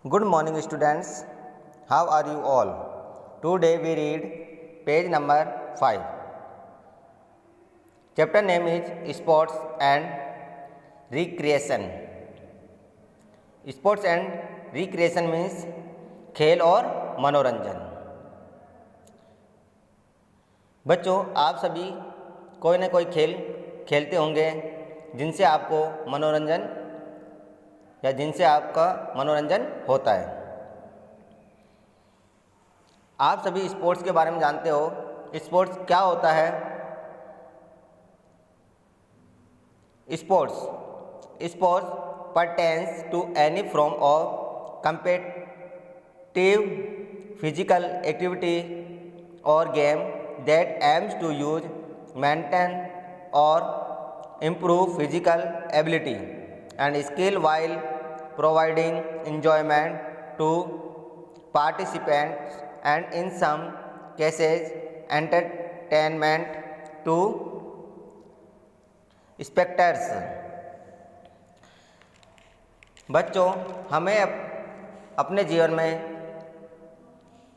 Good morning, students. How are you all? Today we read page number 5. Chapter name is Sports and Recreation. Sports and Recreation means खेल और मनोरंजन। बच्चों, आप सभी कोई ना कोई खेल खेलते होंगे जिनसे आपको मनोरंजन या जिनसे आपका मनोरंजन होता है। आप सभी स्पोर्ट्स के बारे में जानते हो। स्पोर्ट्स क्या होता है? Sports pertains to any form of competitive physical activity or game that aims to use, maintain or improve physical ability and skill while providing enjoyment to participants and in some cases entertainment to spectators। बच्चों, हमें अपने जीवन में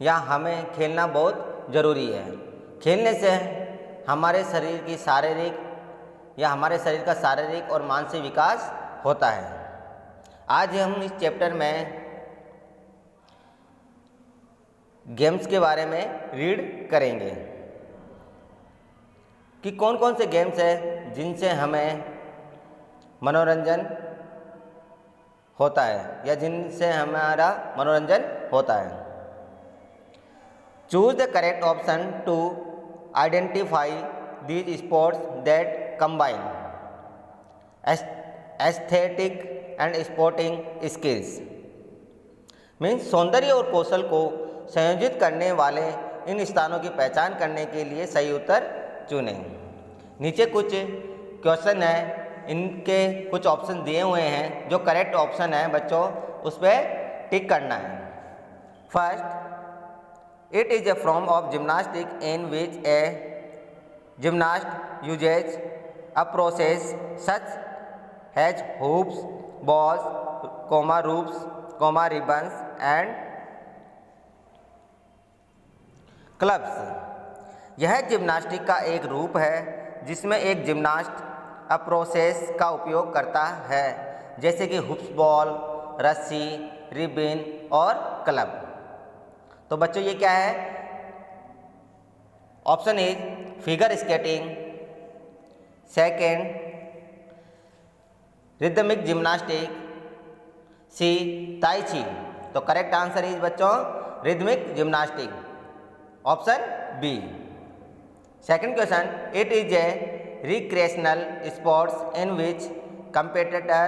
या हमें खेलना बहुत ज़रूरी है। खेलने से हमारे शरीर की हमारे शरीर का शारीरिक और मानसिक विकास होता है। आज हम इस चैप्टर में गेम्स के बारे में रीड करेंगे कि कौन कौन से गेम्स हैं जिनसे हमें मनोरंजन होता है या जिनसे हमारा मनोरंजन होता है। Choose the correct option to identify these sports that combine aesthetic and sporting skills. Means सौंदर्य और कौशल को संयोजित करने वाले इन स्थानों की पहचान करने के लिए सही उत्तर चुनें। नीचे कुछ क्वेश्चन है, इनके कुछ ऑप्शन दिए हुए हैं। जो करेक्ट ऑप्शन है बच्चों उस पर टिक करना है। First, it is a form of gymnastic in which a gymnast uses a process such has hoops, balls, ropes, ribbons and clubs. यह जिम्नास्टिक का एक रूप है जिसमें एक जिम्नास्ट अ प्रोसेस का उपयोग करता है, जैसे कि हुप्स, बॉल, रस्सी, रिबिन और क्लब। तो बच्चों ये क्या है? Option is figure skating, second rhythmic gymnastic, C tai chi. तो करेक्ट आंसर इज बच्चों rhythmic gymnastic, option B. Second question, it is a recreational sports in which competitor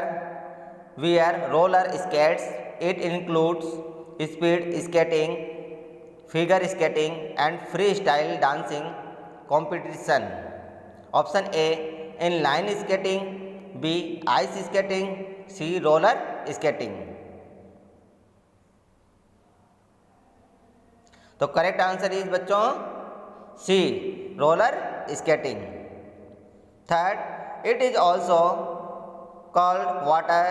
wear roller skates. It includes speed skating, figure skating and freestyle dancing competition. Option A inline skating, B ice skating, C roller skating। तो correct answer is बच्चों C roller skating. Third, it is also called water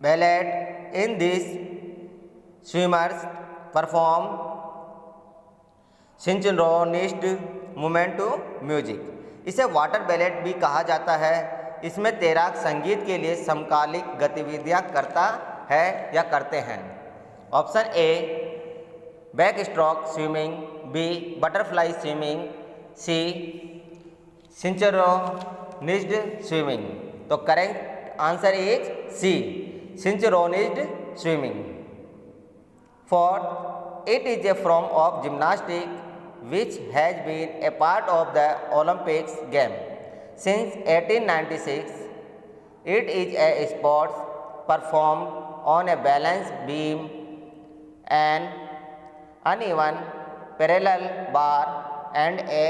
ballet. In this, swimmers perform synchronized movement to music. इसे water ballot भी कहा जाता है। इसमें तैराक संगीत के लिए समकालिक गतिविधियां करता है या करते हैं। Option A back stroke swimming, B butterfly swimming, C synchronised swimming. तो correct answer is C synchronised swimming. Fourth, it is a form of gymnastic which has been a part of the Olympics game since 1896। It is a sports perform on a balance beam and uneven parallel bar and a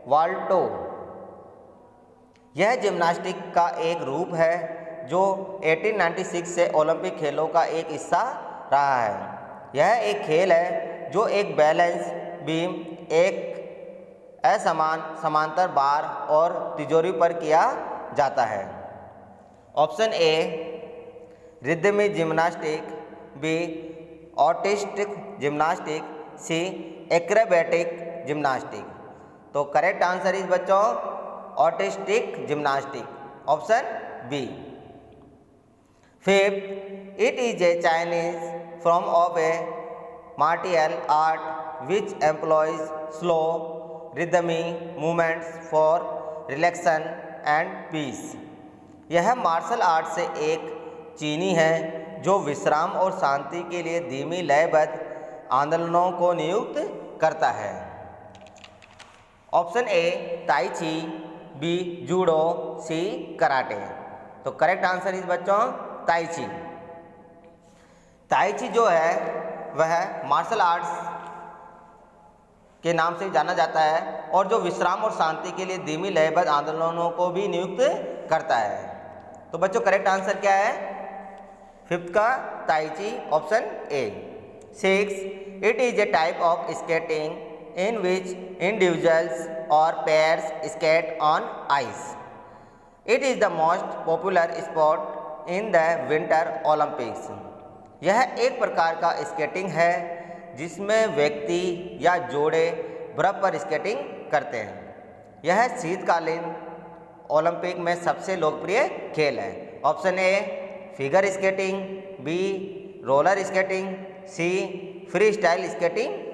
vault. यह gymnastic का एक रूप है जो 1896 से Olympic खेलों का एक हिस्सा रहा है। यह एक खेल है जो एक बैलेंस बीम, एक समांतर बार और तिजोरी पर किया जाता है। Option A rhythmic gymnastic, B. artistic gymnastic, C. acrobatic gymnastic। तो करेक्ट आंसर इज बच्चों artistic gymnastic, option B. Fifth, it is a Chinese form of a martial art which employs slow rhythmic movements for relaxation and peace। यह martial art से एक चीनी है जो विश्राम और शांति के लिए धीमी लयबद्ध आंदोलनों को नियुक्त करता है। ऑप्शन ए ताई ची, बी जूडो, सी कराटे। तो करेक्ट आंसर इस बच्चों ताई ची। ताई ची जो है वह मार्शल आर्ट्स के नाम से जाना जाता है और जो विश्राम और शांति के लिए धीमी लयबद्ध आंदोलनों को भी नियुक्त करता है। तो बच्चों करेक्ट आंसर क्या है फिफ्थ का ताई ची, option A. Six, it is A type of skating in which individuals or pairs skate on ice. It is the most popular sport in the Winter Olympics. यह एक प्रकार का स्केटिंग है जिसमें व्यक्ति या जोड़े बर्फ पर स्केटिंग करते हैं। यह शीतकालीन ओलंपिक में सबसे लोकप्रिय खेल है। Option A figure skating, B roller skating, C free style skating.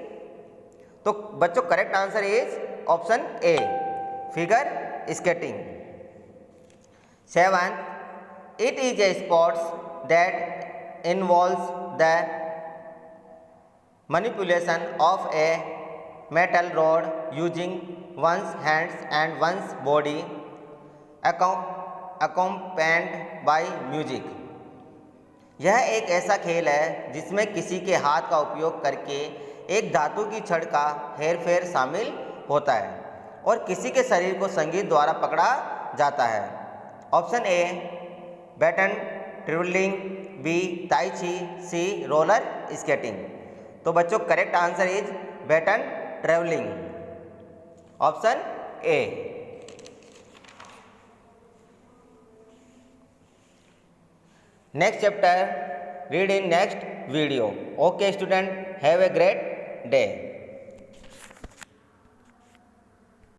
तो बच्चों correct answer is option A figure skating. Seven, it is a sports that involves the manipulation of a metal rod using one's hands and one's body accompanied by music. यह एक ऐसा खेल है जिसमें किसी के हाथ का उपयोग करके एक धातु की छड़ का हेरफेर शामिल होता है और किसी के शरीर को संगीत द्वारा पकड़ा जाता है। Option A baton twirling, B tai chi, C roller skating. तो बच्चों correct answer is baton twirling, option A. Next chapter read in next video. Okay student, have a great day.